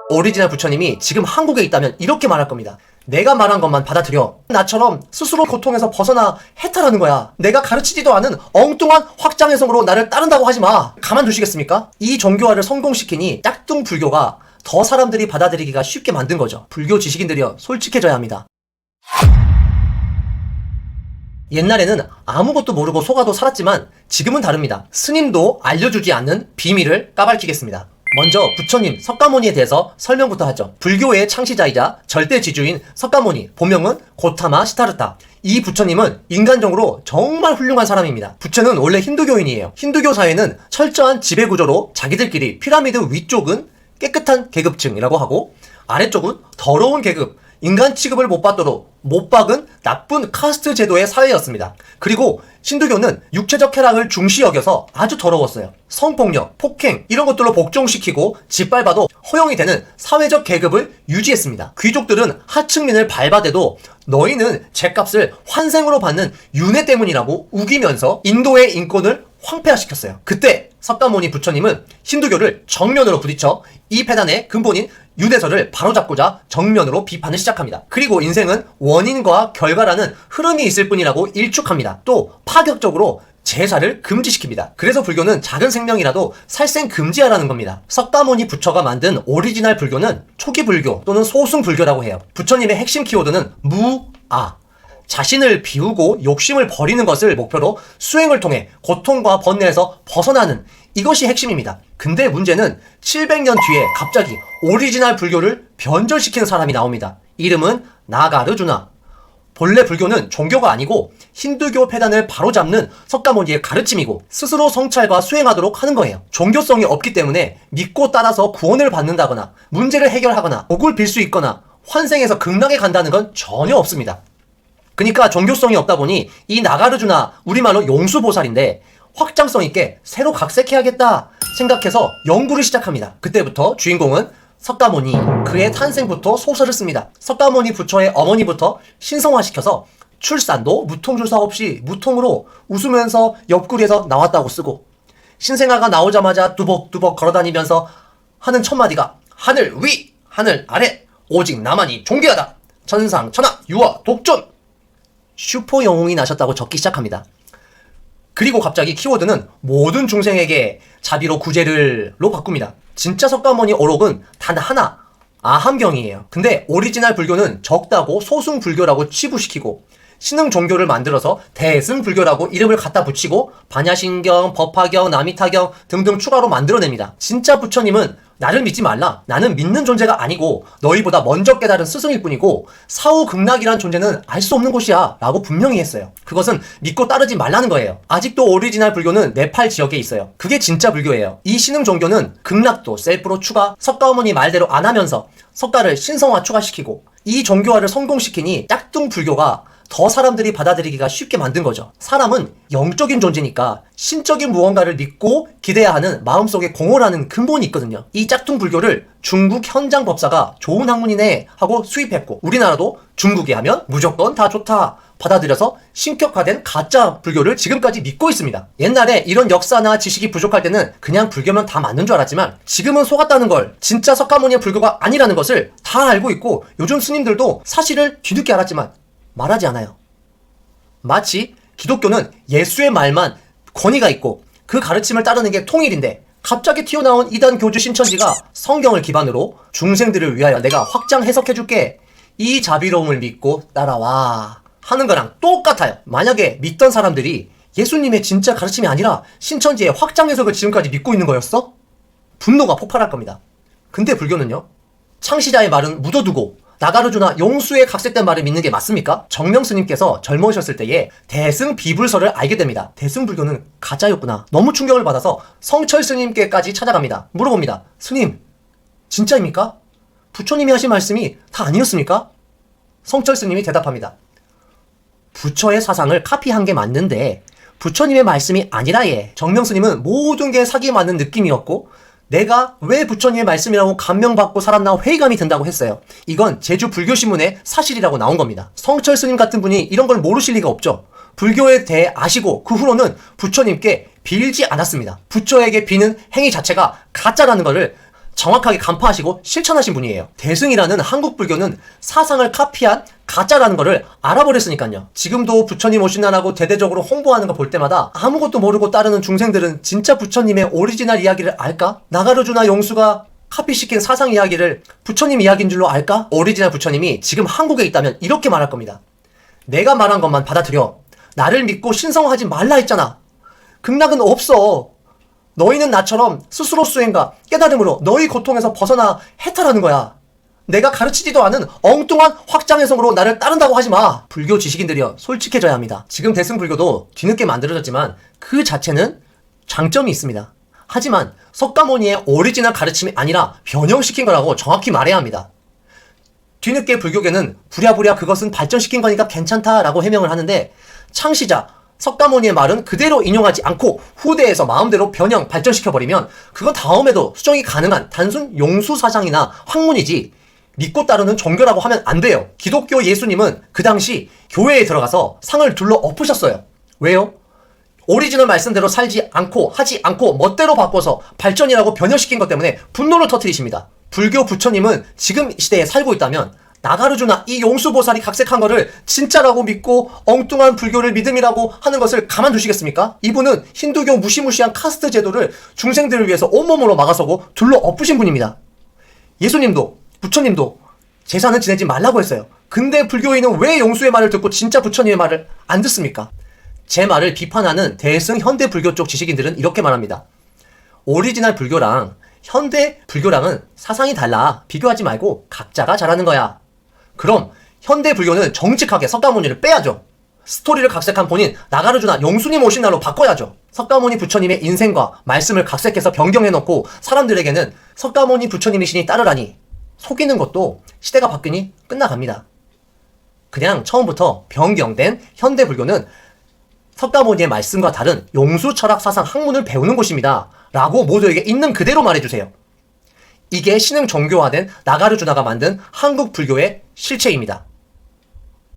오리지널 부처님이 지금 한국에 있다면 이렇게 말할 겁니다. 내가 말한 것만 받아들여. 나처럼 스스로 고통에서 벗어나 해탈하는 거야. 내가 가르치지도 않은 엉뚱한 확장해석으로 나를 따른다고 하지 마. 가만두시겠습니까? 이 종교화를 성공시키니 짝퉁 불교가 더 사람들이 받아들이기가 쉽게 만든 거죠. 불교 지식인들이여 솔직해져야 합니다. 옛날에는 아무것도 모르고 속아도 살았지만 지금은 다릅니다. 스님도 알려주지 않는 비밀을 까발키겠습니다. 먼저 부처님 석가모니에 대해서 설명부터 하죠. 불교의 창시자이자 절대 지주인 석가모니, 본명은 고타마 시타르타. 이 부처님은 인간적으로 정말 훌륭한 사람입니다. 부처는 원래 힌두교인이에요. 힌두교 사회는 철저한 지배구조로 자기들끼리 피라미드 위쪽은 깨끗한 계급층이라고 하고 아래쪽은 더러운 계급, 인간 취급을 못 받도록 못 박은 나쁜 카스트 제도의 사회였습니다. 그리고 신두교는 육체적 쾌락을 중시 여겨서 아주 더러웠어요. 성폭력, 폭행 이런 것들로 복종시키고 짓밟아도 허용이 되는 사회적 계급을 유지했습니다. 귀족들은 하층민을 밟아대도 너희는 죗값을 환생으로 받는 윤회 때문이라고 우기면서 인도의 인권을 황폐화시켰어요. 그때 석가모니 부처님은 힌두교를 정면으로 부딪혀 이 폐단의 근본인 유대설을 바로잡고자 정면으로 비판을 시작합니다. 그리고 인생은 원인과 결과라는 흐름이 있을 뿐이라고 일축합니다. 또 파격적으로 제사를 금지시킵니다. 그래서 불교는 작은 생명이라도 살생 금지하라는 겁니다. 석가모니 부처가 만든 오리지널 불교는 초기 불교 또는 소승 불교라고 해요. 부처님의 핵심 키워드는 무아. 자신을 비우고 욕심을 버리는 것을 목표로 수행을 통해 고통과 번뇌에서 벗어나는 이것이 핵심입니다. 근데 문제는 700년 뒤에 갑자기 오리지널 불교를 변절시키는 사람이 나옵니다. 이름은 나가르주나. 본래 불교는 종교가 아니고 힌두교 폐단을 바로잡는 석가모니의 가르침이고 스스로 성찰과 수행하도록 하는 거예요. 종교성이 없기 때문에 믿고 따라서 구원을 받는다거나 문제를 해결하거나 복을 빌 수 있거나 환생해서 극락에 간다는 건 전혀 없습니다. 그러니까 종교성이 없다 보니 이 나가르주나 우리말로 용수보살인데 확장성 있게 새로 각색해야겠다 생각해서 연구를 시작합니다. 그때부터 주인공은 석가모니, 그의 탄생부터 소설을 씁니다. 석가모니 부처의 어머니부터 신성화시켜서 출산도 무통주사 없이 무통으로 웃으면서 옆구리에서 나왔다고 쓰고 신생아가 나오자마자 뚜벅뚜벅 걸어다니면서 하는 첫마디가 하늘 위, 하늘 아래, 오직 나만이 존귀하다. 천상, 천하, 유아, 독존. 슈퍼 영웅이 나셨다고 적기 시작합니다. 그리고 갑자기 키워드는 모든 중생에게 자비로 구제를로 바꿉니다. 진짜 석가모니 어록은 단 하나, 아함경이에요. 근데 오리지널 불교는 적다고 소승불교라고 치부시키고 신흥 종교를 만들어서 대승불교라고 이름을 갖다 붙이고 반야신경, 법화경, 나미타경 등등 추가로 만들어냅니다. 진짜 부처님은 나를 믿지 말라. 나는 믿는 존재가 아니고 너희보다 먼저 깨달은 스승일 뿐이고 사후 극락이란 존재는 알 수 없는 곳이야 라고 분명히 했어요. 그것은 믿고 따르지 말라는 거예요. 아직도 오리지널 불교는 네팔 지역에 있어요. 그게 진짜 불교예요. 이 신흥 종교는 극락도 셀프로 추가, 석가모니 말대로 안 하면서 석가를 신성화 추가시키고 이 종교화를 성공시키니 짝퉁 불교가 더 사람들이 받아들이기가 쉽게 만든 거죠. 사람은 영적인 존재니까 신적인 무언가를 믿고 기대야 하는 마음속에 공허라는 근본이 있거든요. 이 짝퉁 불교를 중국 현장 법사가 좋은 학문이네 하고 수입했고 우리나라도 중국이 하면 무조건 다 좋다 받아들여서 신격화된 가짜 불교를 지금까지 믿고 있습니다. 옛날에 이런 역사나 지식이 부족할 때는 그냥 불교면 다 맞는 줄 알았지만 지금은 속았다는 걸, 진짜 석가모니의 불교가 아니라는 것을 다 알고 있고 요즘 스님들도 사실을 뒤늦게 알았지만 말하지 않아요. 마치 기독교는 예수의 말만 권위가 있고 그 가르침을 따르는 게 통일인데 갑자기 튀어나온 이단 교주 신천지가 성경을 기반으로 중생들을 위하여 내가 확장 해석해줄게, 이 자비로움을 믿고 따라와 하는 거랑 똑같아요. 만약에 믿던 사람들이 예수님의 진짜 가르침이 아니라 신천지의 확장 해석을 지금까지 믿고 있는 거였어? 분노가 폭발할 겁니다. 근데 불교는요, 창시자의 말은 묻어두고 나가르주나 용수의 각색된 말을 믿는 게 맞습니까? 정명 스님께서 젊으셨을 때에 대승 비불설을 알게 됩니다. 대승 불교는 가짜였구나. 너무 충격을 받아서 성철 스님께까지 찾아갑니다. 물어봅니다. 스님, 진짜입니까? 부처님이 하신 말씀이 다 아니었습니까? 성철 스님이 대답합니다. 부처의 사상을 카피한 게 맞는데 부처님의 말씀이 아니라 예. 정명 스님은 모든 게 사기 맞는 느낌이었고 내가 왜 부처님의 말씀이라고 감명받고 살았나 회의감이 든다고 했어요. 이건 제주 불교신문에 사실이라고 나온 겁니다. 성철 스님 같은 분이 이런 걸 모르실 리가 없죠. 불교에 대해 아시고 그 후로는 부처님께 빌지 않았습니다. 부처에게 비는 행위 자체가 가짜라는 것을 정확하게 간파하시고 실천하신 분이에요. 대승이라는 한국 불교는 사상을 카피한 가짜라는 거를 알아버렸으니까요. 지금도 부처님 오신다라고 대대적으로 홍보하는 거 볼 때마다 아무것도 모르고 따르는 중생들은 진짜 부처님의 오리지널 이야기를 알까? 나가르주나 용수가 카피시킨 사상 이야기를 부처님 이야기인 줄로 알까? 오리지널 부처님이 지금 한국에 있다면 이렇게 말할 겁니다. 내가 말한 것만 받아들여. 나를 믿고 신성하지 말라 했잖아. 극락은 없어. 너희는 나처럼 스스로 수행과 깨달음으로 너희 고통에서 벗어나 해탈하는 거야. 내가 가르치지도 않은 엉뚱한 확장해석으로 나를 따른다고 하지 마. 불교 지식인들이여 솔직해져야 합니다. 지금 대승불교도 뒤늦게 만들어졌지만 그 자체는 장점이 있습니다. 하지만 석가모니의 오리지널 가르침이 아니라 변형시킨 거라고 정확히 말해야 합니다. 뒤늦게 불교계는 부랴부랴 그것은 발전시킨 거니까 괜찮다라고 해명을 하는데 창시자 석가모니의 말은 그대로 인용하지 않고 후대에서 마음대로 변형, 발전시켜버리면 그건 다음에도 수정이 가능한 단순 용수사상이나 학문이지 믿고 따르는 종교라고 하면 안 돼요. 기독교 예수님은 그 당시 교회에 들어가서 상을 둘러 엎으셨어요. 왜요? 오리지널 말씀대로 살지 않고 하지 않고 멋대로 바꿔서 발전이라고 변형시킨 것 때문에 분노를 터뜨리십니다. 불교 부처님은 지금 시대에 살고 있다면 나가르주나 이 용수보살이 각색한 거를 진짜라고 믿고 엉뚱한 불교를 믿음이라고 하는 것을 가만두시겠습니까? 이분은 힌두교 무시무시한 카스트 제도를 중생들을 위해서 온몸으로 막아서고 둘러 엎으신 분입니다. 예수님도 부처님도 제사는 지내지 말라고 했어요. 근데 불교인은 왜 용수의 말을 듣고 진짜 부처님의 말을 안 듣습니까? 제 말을 비판하는 대승 현대 불교 쪽 지식인들은 이렇게 말합니다. 오리지널 불교랑 현대 불교랑은 사상이 달라. 비교하지 말고 각자가 잘하는 거야. 그럼 현대 불교는 정직하게 석가모니를 빼야죠. 스토리를 각색한 본인 나가르주나 용수님 오신 날로 바꿔야죠. 석가모니 부처님의 인생과 말씀을 각색해서 변경해놓고 사람들에게는 석가모니 부처님이시니 따르라니 속이는 것도 시대가 바뀌니 끝나갑니다. 그냥 처음부터 변경된 현대 불교는 석가모니의 말씀과 다른 용수 철학 사상 학문을 배우는 곳입니다. 라고 모두에게 있는 그대로 말해주세요. 이게 신흥 종교화된 나가르주나가 만든 한국 불교의 실체입니다.